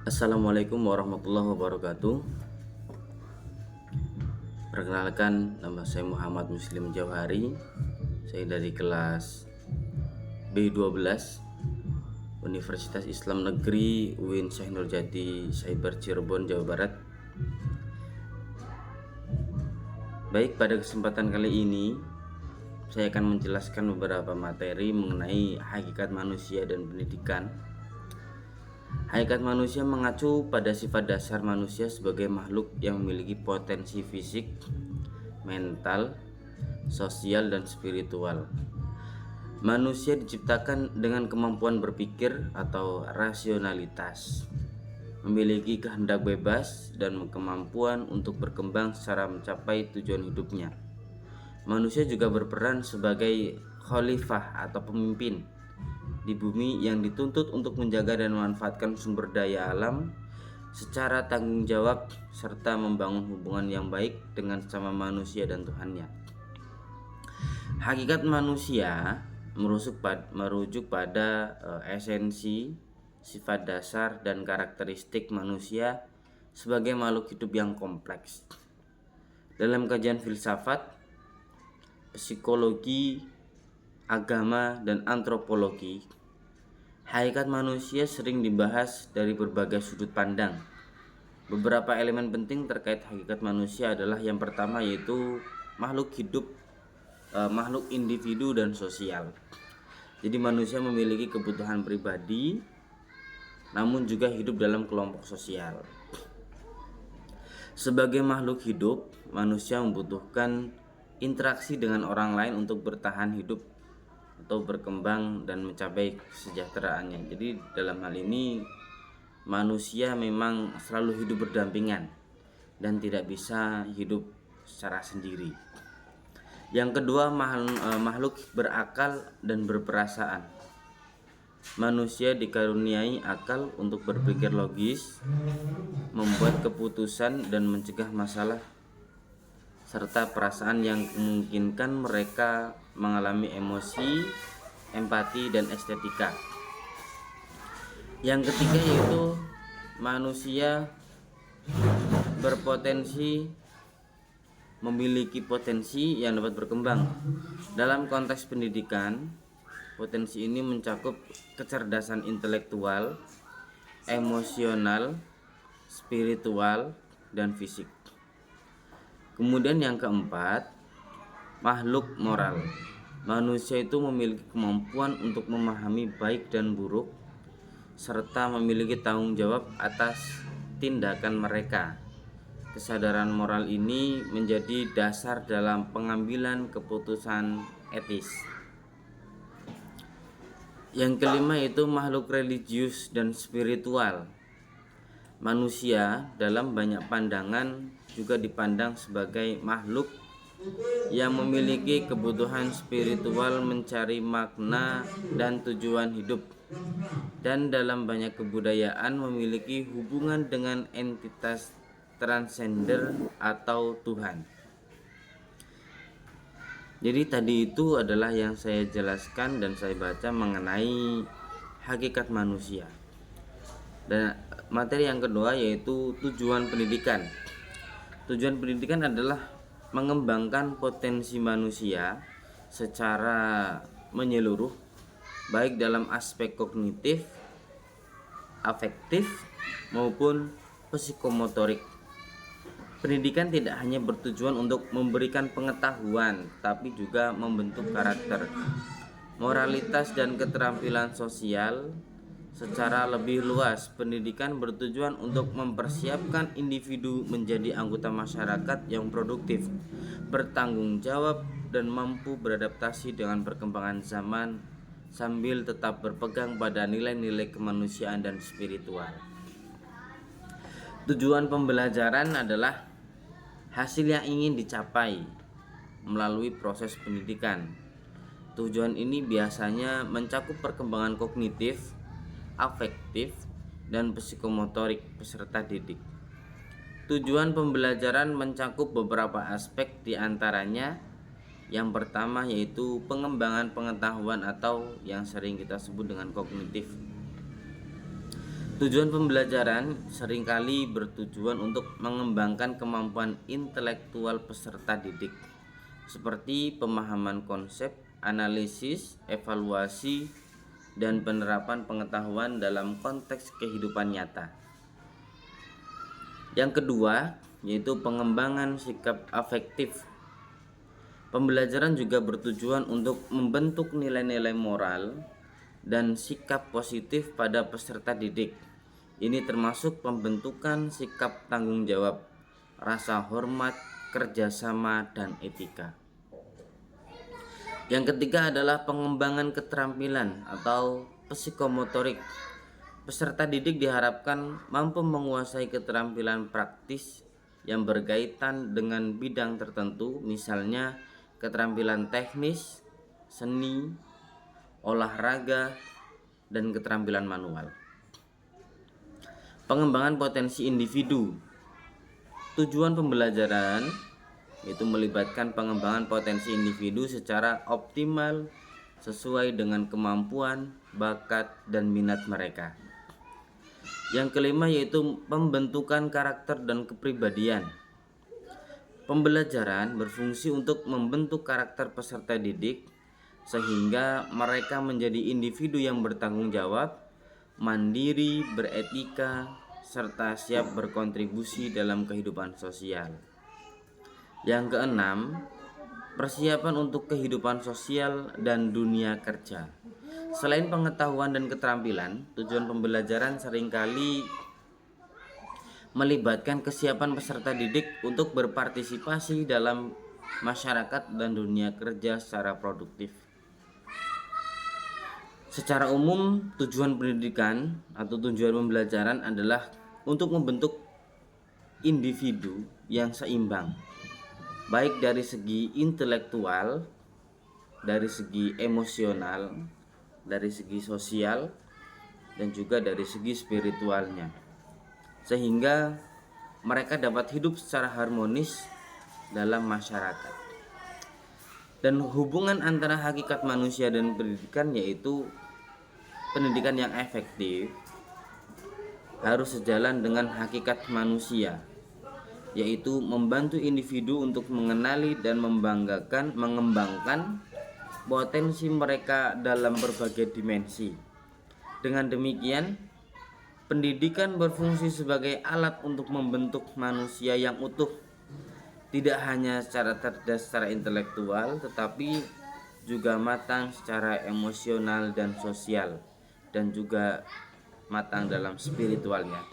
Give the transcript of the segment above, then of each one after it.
Assalamualaikum warahmatullahi wabarakatuh. Perkenalkan, nama saya Muhammad Muslim Jauhari. Saya dari kelas B12 Universitas Islam Negeri UIN Syekh Nurjati Cyber Cirebon, Jawa Barat. Baik, pada kesempatan kali ini saya akan menjelaskan beberapa materi mengenai hakikat manusia dan pendidikan. Hakikat manusia mengacu pada sifat dasar manusia sebagai makhluk yang memiliki potensi fisik, mental, sosial, dan spiritual. Manusia diciptakan dengan kemampuan berpikir atau rasionalitas, memiliki kehendak bebas dan kemampuan untuk berkembang secara mencapai tujuan hidupnya. Manusia juga berperan sebagai khalifah atau pemimpin di bumi yang dituntut untuk menjaga dan memanfaatkan sumber daya alam secara tanggung jawab serta membangun hubungan yang baik dengan sesama manusia dan Tuhannya. Hakikat manusia merujuk pada esensi, sifat dasar dan karakteristik manusia sebagai makhluk hidup yang kompleks. Dalam kajian filsafat, psikologi, agama, dan antropologi, hakikat manusia sering dibahas dari berbagai sudut pandang. Beberapa elemen penting terkait hakikat manusia adalah yang pertama yaitu makhluk hidup, makhluk individu dan sosial. Jadi manusia memiliki kebutuhan pribadi, namun juga hidup dalam kelompok sosial. Sebagai makhluk hidup, manusia membutuhkan interaksi dengan orang lain untuk bertahan hidup atau berkembang dan mencapai kesejahteraannya. Jadi dalam hal ini manusia memang selalu hidup berdampingan dan tidak bisa hidup secara sendiri. Yang kedua, makhluk berakal dan berperasaan. Manusia dikaruniai akal untuk berpikir logis, membuat keputusan dan mencegah masalah, serta perasaan yang memungkinkan mereka mengalami emosi, empati, dan estetika. Yang ketiga yaitu manusia memiliki potensi yang dapat berkembang. Dalam konteks pendidikan, potensi ini mencakup kecerdasan intelektual, emosional, spiritual, dan fisik. Kemudian yang keempat, makhluk moral. Manusia itu memiliki kemampuan untuk memahami baik dan buruk serta memiliki tanggung jawab atas tindakan mereka. Kesadaran moral ini menjadi dasar dalam pengambilan keputusan etis. Yang kelima yaitu makhluk religius dan spiritual. Manusia dalam banyak pandangan juga dipandang sebagai makhluk yang memiliki kebutuhan spiritual mencari makna dan tujuan hidup, dan dalam banyak kebudayaan memiliki hubungan dengan entitas transender atau Tuhan. Jadi tadi itu adalah yang saya jelaskan dan saya baca mengenai hakikat manusia. Dan materi yang kedua yaitu tujuan pendidikan. Tujuan pendidikan adalah mengembangkan potensi manusia secara menyeluruh, baik dalam aspek kognitif, afektif, maupun psikomotorik. Pendidikan tidak hanya bertujuan untuk memberikan pengetahuan, tapi juga membentuk karakter, moralitas, dan keterampilan sosial. Secara lebih luas, pendidikan bertujuan untuk mempersiapkan individu menjadi anggota masyarakat yang produktif, bertanggung jawab, dan mampu beradaptasi dengan perkembangan zaman sambil tetap berpegang pada nilai-nilai kemanusiaan dan spiritual. Tujuan pembelajaran adalah hasil yang ingin dicapai melalui proses pendidikan. Tujuan ini biasanya mencakup perkembangan kognitif, afektif, dan psikomotorik peserta didik. Tujuan pembelajaran mencakup beberapa aspek, diantaranya yang pertama yaitu pengembangan pengetahuan atau yang sering kita sebut dengan kognitif. Tujuan pembelajaran seringkali bertujuan untuk mengembangkan kemampuan intelektual peserta didik, seperti pemahaman konsep, analisis, evaluasi, dan penerapan pengetahuan dalam konteks kehidupan nyata. Yang kedua, yaitu pengembangan sikap afektif. Pembelajaran juga bertujuan untuk membentuk nilai-nilai moral dan sikap positif pada peserta didik. Ini termasuk pembentukan sikap tanggung jawab, rasa hormat, kerjasama, dan etika. Yang ketiga adalah pengembangan keterampilan atau psikomotorik. Peserta didik diharapkan mampu menguasai keterampilan praktis yang berkaitan dengan bidang tertentu, misalnya keterampilan teknis, seni, olahraga, dan keterampilan manual. Pengembangan potensi individu. Tujuan pembelajaran yaitu melibatkan pengembangan potensi individu secara optimal sesuai dengan kemampuan, bakat, dan minat mereka. Yang kelima yaitu pembentukan karakter dan kepribadian. Pembelajaran berfungsi untuk membentuk karakter peserta didik sehingga mereka menjadi individu yang bertanggung jawab, mandiri, beretika, serta siap berkontribusi dalam kehidupan sosial. Yang keenam, persiapan untuk kehidupan sosial dan dunia kerja. Selain pengetahuan dan keterampilan, tujuan pembelajaran seringkali melibatkan kesiapan peserta didik untuk berpartisipasi dalam masyarakat dan dunia kerja secara produktif. Secara umum, tujuan pendidikan atau tujuan pembelajaran adalah untuk membentuk individu yang seimbang, baik dari segi intelektual, dari segi emosional, dari segi sosial, dan juga dari segi spiritualnya, sehingga mereka dapat hidup secara harmonis dalam masyarakat. Dan hubungan antara hakikat manusia dan pendidikan, yaitu pendidikan yang efektif, harus sejalan dengan hakikat manusia, yaitu membantu individu untuk mengenali dan mengembangkan potensi mereka dalam berbagai dimensi. Dengan demikian, pendidikan berfungsi sebagai alat untuk membentuk manusia yang utuh, tidak hanya secara cerdas secara intelektual, tetapi juga matang secara emosional dan sosial, dan juga matang dalam spiritualnya.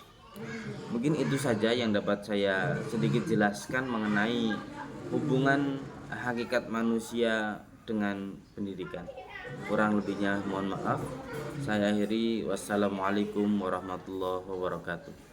Mungkin itu saja yang dapat saya sedikit jelaskan mengenai hubungan hakikat manusia dengan pendidikan. Kurang lebihnya mohon maaf. Saya akhiri. Wassalamualaikum warahmatullahi wabarakatuh.